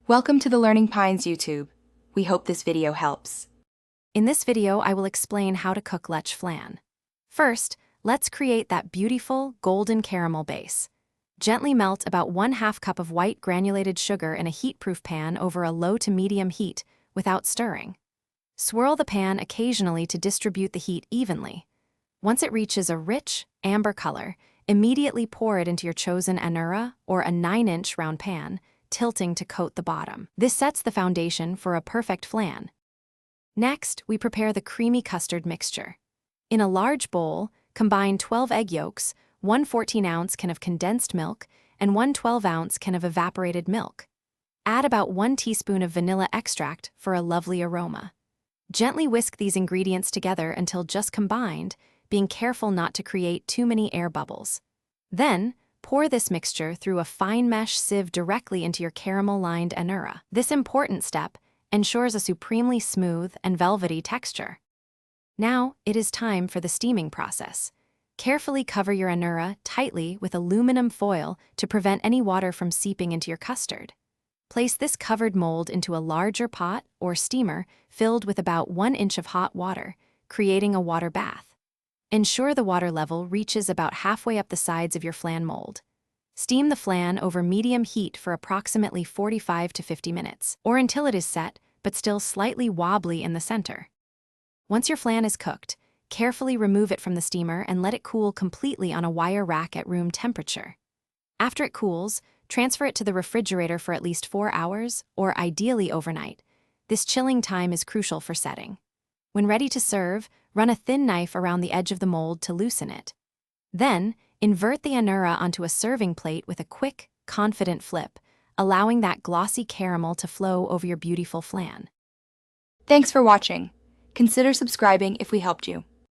Welcome to the Learning Pines YouTube. We hope this video helps. In this video, I will explain how to cook Leche Flan. First, let's create that beautiful golden caramel base. Gently melt about 1/2 cup of white granulated sugar in a heat-proof pan over a low to medium heat without stirring. Swirl the pan occasionally to distribute the heat evenly. Once it reaches a rich, amber color, immediately pour it into your chosen anura or a 9-inch round pan, tilting to coat the bottom. This sets the foundation for a perfect flan. Next, we prepare the creamy custard mixture. In a large bowl, combine 12 egg yolks, 1 14-ounce can of condensed milk, and 1 12-ounce can of evaporated milk. Add about 1 teaspoon of vanilla extract for a lovely aroma. Gently whisk these ingredients together until just combined, being careful not to create too many air bubbles. Then, pour this mixture through a fine mesh sieve directly into your caramel-lined anura. This important step ensures a supremely smooth and velvety texture. Now, it is time for the steaming process. Carefully cover your anura tightly with aluminum foil to prevent any water from seeping into your custard. Place this covered mold into a larger pot or steamer filled with about 1 inch of hot water, creating a water bath. Ensure the water level reaches about halfway up the sides of your flan mold. Steam the flan over medium heat for approximately 45 to 50 minutes, or until it is set, but still slightly wobbly in the center. Once your flan is cooked, carefully remove it from the steamer and let it cool completely on a wire rack at room temperature. After it cools, transfer it to the refrigerator for at least 4 hours, or ideally overnight. This chilling time is crucial for setting. When ready to serve, run a thin knife around the edge of the mold to loosen it. Then, invert the anura onto a serving plate with a quick, confident flip, allowing that glossy caramel to flow over your beautiful flan. Thanks for watching. Consider subscribing if we helped you.